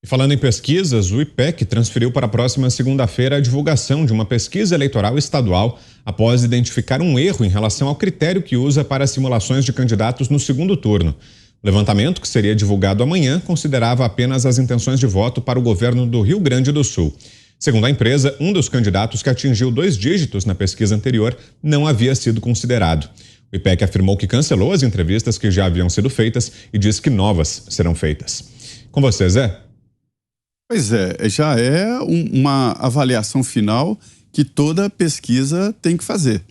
Falando em pesquisas, o IPEC transferiu para a próxima segunda-feira a divulgação de uma pesquisa eleitoral estadual após identificar um erro em relação ao critério que usa para simulações de candidatos no segundo turno. O levantamento, que seria divulgado amanhã, considerava apenas as intenções de voto para o governo do Rio Grande do Sul. Segundo a empresa, um dos candidatos que atingiu 2 dígitos na pesquisa anterior não havia sido considerado. O IPEC afirmou que cancelou as entrevistas que já haviam sido feitas e disse que novas serão feitas. Com você, Zé? Pois é, já é uma avaliação final que toda pesquisa tem que fazer.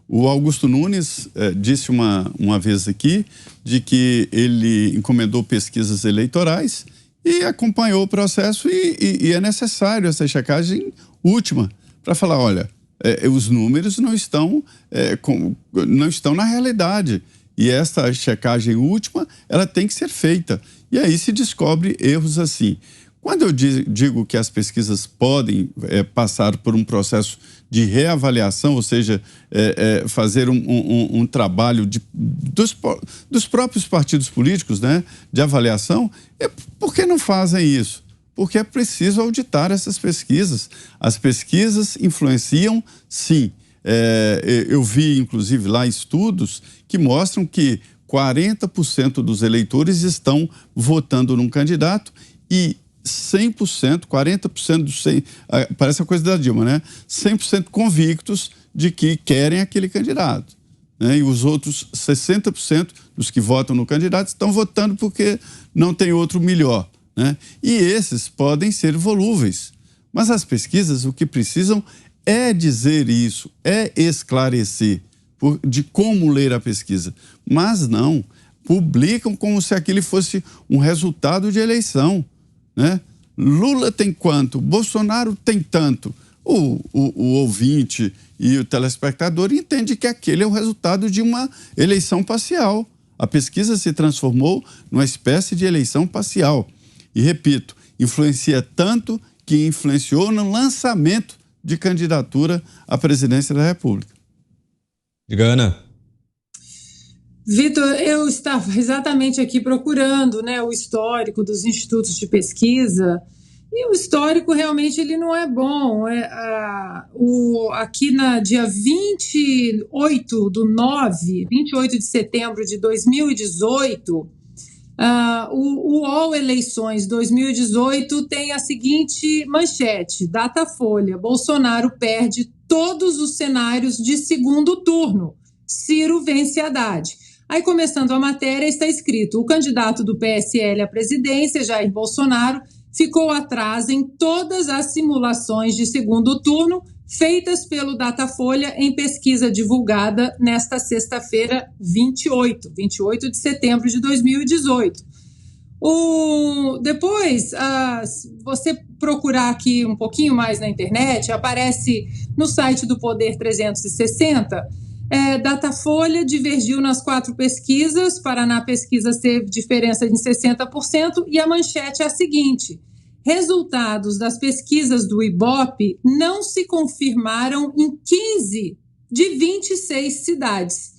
O Augusto Nunes disse uma vez aqui de que ele encomendou pesquisas eleitorais e acompanhou o processo e é necessário essa checagem última para falar, olha, os números não estão na realidade e essa checagem última ela tem que ser feita e aí se descobre erros assim. Quando eu digo que as pesquisas podem passar por um processo de reavaliação, ou seja, fazer um trabalho dos próprios partidos políticos, né, de avaliação, por que não fazem isso? Porque é preciso auditar essas pesquisas. As pesquisas influenciam, sim. Eu vi, inclusive, lá estudos que mostram que 40% dos eleitores estão votando num candidato e 100%, 40% dos 100%, parece a coisa da Dilma, né? 100% convictos de que querem aquele candidato. Né? E os outros 60% dos que votam no candidato estão votando porque não tem outro melhor. Né? E esses podem ser volúveis. Mas as pesquisas, o que precisam é dizer isso, é esclarecer de como ler a pesquisa. Mas não, publicam como se aquele fosse um resultado de eleição. Né? Lula tem quanto? Bolsonaro tem tanto. O ouvinte e o telespectador entende que aquele é o resultado de uma eleição parcial. A pesquisa se transformou numa espécie de eleição parcial. E, repito, influencia tanto que influenciou no lançamento de candidatura à presidência da República. Diga, Ana. Vitor, eu estava exatamente aqui procurando, né, o histórico dos institutos de pesquisa e o histórico realmente ele não é bom. Aqui na dia 28 de setembro de 2018, o UOL Eleições 2018 tem a seguinte manchete, Datafolha, Bolsonaro perde todos os cenários de segundo turno, Ciro vence Haddad. Aí, começando a matéria, está escrito: o candidato do PSL à presidência, Jair Bolsonaro, ficou atrás em todas as simulações de segundo turno feitas pelo Datafolha em pesquisa divulgada nesta sexta-feira, 28 de setembro de 2018. Depois, você procurar aqui um pouquinho mais na internet, aparece no site do Poder 360, Datafolha divergiu nas 4 pesquisas, Paraná Pesquisas teve diferença de 60%, e a manchete é a seguinte: resultados das pesquisas do Ibope não se confirmaram em 15 de 26 cidades.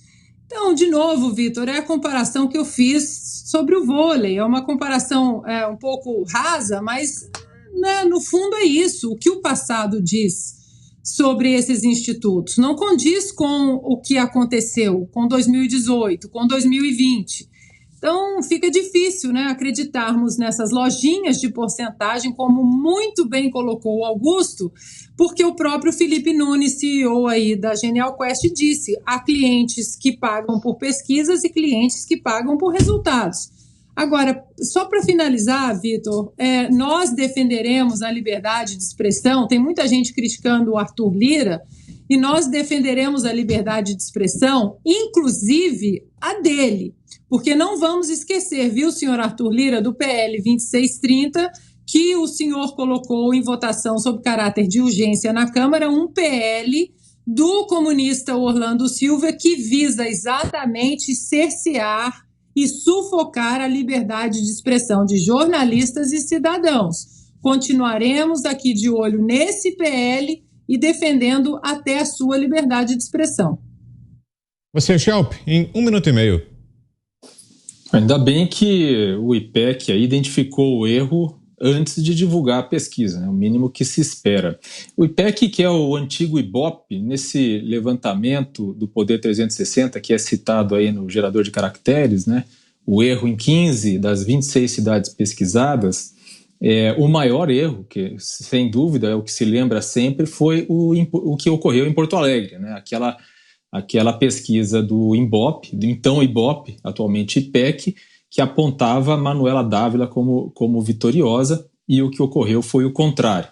Então, de novo, Vitor, é a comparação que eu fiz sobre o vôlei, é uma comparação um pouco rasa, mas né, no fundo é isso, o que o passado diz sobre esses institutos. Não condiz com o que aconteceu com 2018, com 2020. Então, fica difícil, né, acreditarmos nessas lojinhas de porcentagem, como muito bem colocou o Augusto, porque o próprio Felipe Nunes, CEO aí da Genial Quest, disse: há clientes que pagam por pesquisas e clientes que pagam por resultados. Agora, só para finalizar, Vitor, nós defenderemos a liberdade de expressão. Tem muita gente criticando o Arthur Lira e nós defenderemos a liberdade de expressão, inclusive a dele, porque não vamos esquecer, viu, senhor Arthur Lira, do PL 2630, que o senhor colocou em votação sob caráter de urgência na Câmara, um PL do comunista Orlando Silva que visa exatamente cercear e sufocar a liberdade de expressão de jornalistas e cidadãos. Continuaremos aqui de olho nesse PL e defendendo até a sua liberdade de expressão. Você, Schelp, em 1 minuto e meio. Ainda bem que o IPEC aí identificou o erro antes de divulgar a pesquisa, né? O mínimo que se espera. O IPEC, que é o antigo IBOP, nesse levantamento do Poder 360, que é citado aí no gerador de caracteres, né? O erro em 15 das 26 cidades pesquisadas, o maior erro, que sem dúvida é o que se lembra sempre, foi o que ocorreu em Porto Alegre, né? Aquela pesquisa do IBOP, do então IBOP, atualmente IPEC, que apontava Manuela Dávila como vitoriosa, e o que ocorreu foi o contrário.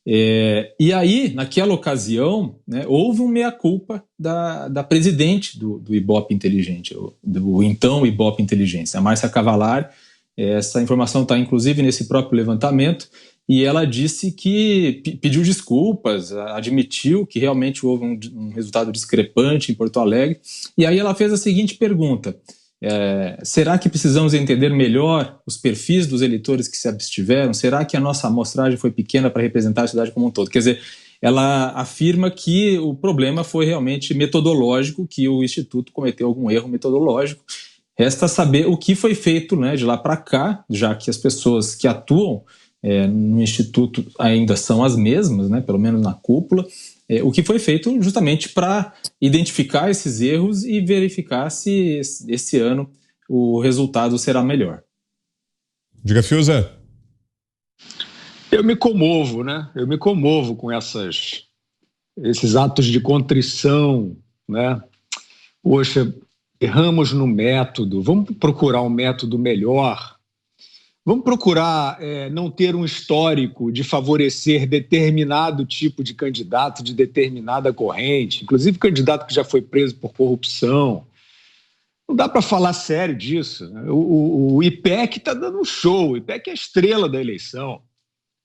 E aí, naquela ocasião, né, houve um meia-culpa da presidente do IBOP Inteligente, do então IBOP Inteligência, a Márcia Cavalar. Essa informação está inclusive nesse próprio levantamento, e ela disse que pediu desculpas, admitiu que realmente houve um resultado discrepante em Porto Alegre, e aí ela fez a seguinte pergunta: será que precisamos entender melhor os perfis dos eleitores que se abstiveram? Será que a nossa amostragem foi pequena para representar a cidade como um todo? Quer dizer, ela afirma que o problema foi realmente metodológico, que o Instituto cometeu algum erro metodológico. Resta saber o que foi feito, né, de lá para cá, já que as pessoas que atuam no Instituto ainda são as mesmas, né, pelo menos na cúpula, o que foi feito justamente para identificar esses erros e verificar se esse ano o resultado será melhor. Diga, Fiuza. Eu me comovo, né? Eu me comovo com esses atos de contrição, né? Poxa, erramos no método, vamos procurar um método melhor. Vamos procurar não ter um histórico de favorecer determinado tipo de candidato de determinada corrente, inclusive candidato que já foi preso por corrupção. Não dá para falar sério disso, né? O IPEC está dando um show, o IPEC é a estrela da eleição.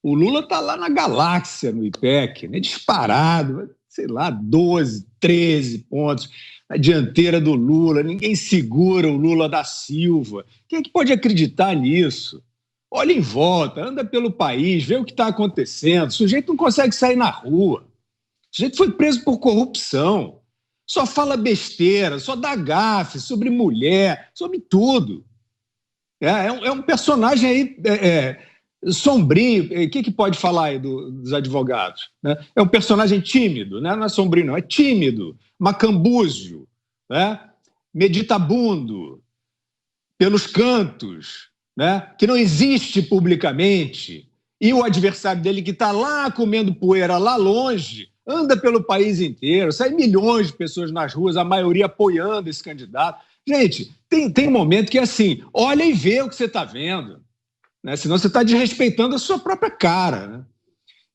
O Lula está lá na galáxia no IPEC, né? Disparado, sei lá, 12, 13 pontos. Na dianteira do Lula, ninguém segura o Lula da Silva. Quem é que pode acreditar nisso? Olha em volta, anda pelo país, vê o que está acontecendo. O sujeito não consegue sair na rua. O sujeito foi preso por corrupção. Só fala besteira, só dá gafe sobre mulher, sobre tudo. É um personagem aí sombrio. O que pode falar aí dos advogados? Né? É um personagem tímido, né? Não é sombrio, não, é tímido, macambúzio, né? Meditabundo, pelos cantos, né? Que não existe publicamente, e o adversário dele que está lá comendo poeira lá longe, anda pelo país inteiro, sai milhões de pessoas nas ruas, a maioria apoiando esse candidato. Gente, tem um momento que é assim, olha e vê o que você está vendo, né? Senão você está desrespeitando a sua própria cara, né?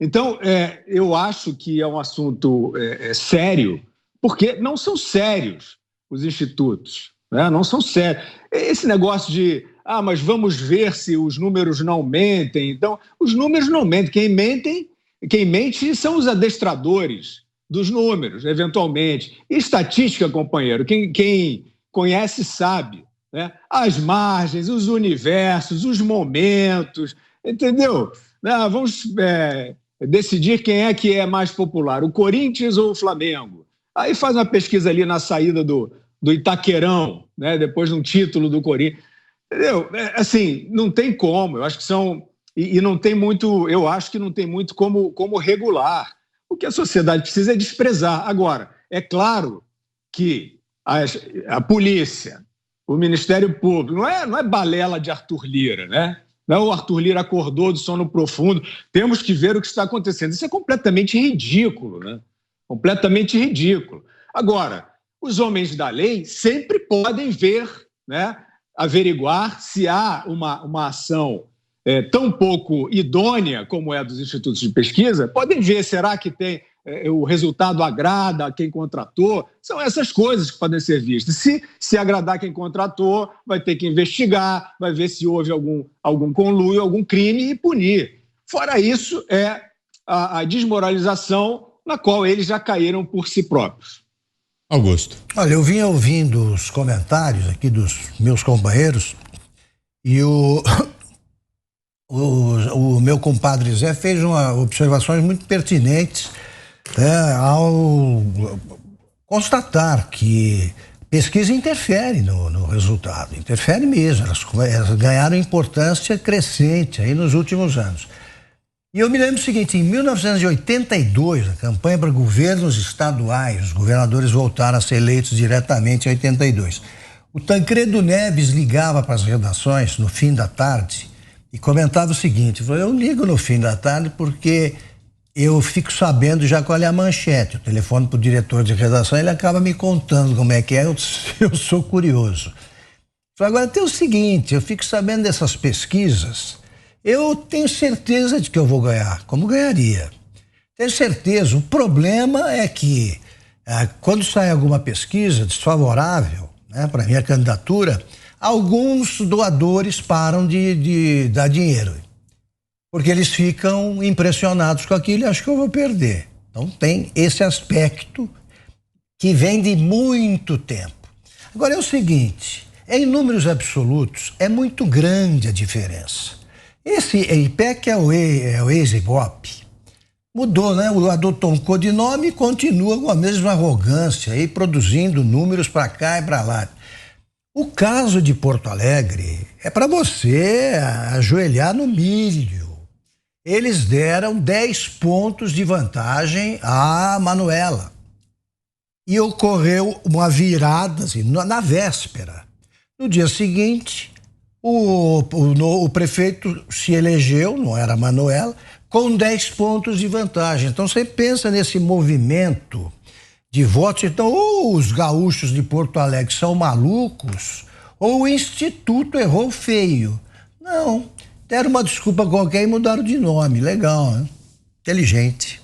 Então, eu acho que é um assunto sério, porque não são sérios os institutos, né? Não são sérios. Esse negócio de mas vamos ver se os números não mentem. Então, os números não mentem. Quem mente são os adestradores dos números, eventualmente. E estatística, companheiro, quem conhece sabe, né? As margens, os universos, os momentos, entendeu? Vamos decidir quem é que é mais popular, o Corinthians ou o Flamengo. Aí faz uma pesquisa ali na saída do Itaquerão, né? Depois de um título do Corinthians. Entendeu? Assim, não tem como. Eu acho que são... E não tem muito... Eu acho que não tem muito como regular. O que a sociedade precisa é desprezar. Agora, é claro que a polícia, o Ministério Público, não é balela de Arthur Lira, né? Não, o Arthur Lira acordou do sono profundo. Temos que ver o que está acontecendo. Isso é completamente ridículo, né? Completamente ridículo. Agora, os homens da lei sempre podem ver, né? Averiguar se há uma ação tão pouco idônea como é a dos institutos de pesquisa, podem ver, será que tem o resultado agrada a quem contratou? São essas coisas que podem ser vistas. Se agradar quem contratou, vai ter que investigar, vai ver se houve algum conluio, algum crime e punir. Fora isso, é a desmoralização na qual eles já caíram por si próprios. Augusto. Olha, eu vinha ouvindo os comentários aqui dos meus companheiros e o meu compadre Zé fez observações muito pertinentes ao constatar que pesquisa interfere no resultado, interfere mesmo. Elas ganharam importância crescente aí nos últimos anos. E eu me lembro o seguinte, em 1982, na campanha para governos estaduais, os governadores voltaram a ser eleitos diretamente em 82. O Tancredo Neves ligava para as redações no fim da tarde e comentava o seguinte, eu ligo no fim da tarde porque eu fico sabendo já qual é a manchete. Eu telefono para o diretor de redação, ele acaba me contando como é que é, eu sou curioso. Agora tem o seguinte, eu fico sabendo dessas pesquisas, eu tenho certeza de que eu vou ganhar, como ganharia. Tenho certeza, o problema é que quando sai alguma pesquisa desfavorável, né, para minha candidatura, alguns doadores param de dar dinheiro. Porque eles ficam impressionados com aquilo e acham que eu vou perder. Então tem esse aspecto que vem de muito tempo. Agora é o seguinte, em números absolutos é muito grande a diferença. Esse IPEC é o ex-Ibope. Mudou, né? O adotou um codinome e continua com a mesma arrogância aí, produzindo números para cá e para lá. O caso de Porto Alegre é para você ajoelhar no milho. Eles deram 10 pontos de vantagem à Manuela. E ocorreu uma virada assim, na véspera. No dia seguinte, o prefeito se elegeu, não era a Manuela, com 10 pontos de vantagem. Então você pensa nesse movimento de votos, então ou os gaúchos de Porto Alegre são malucos, ou o Instituto errou feio. Não, deram uma desculpa qualquer e mudaram de nome. Legal, né? Inteligente.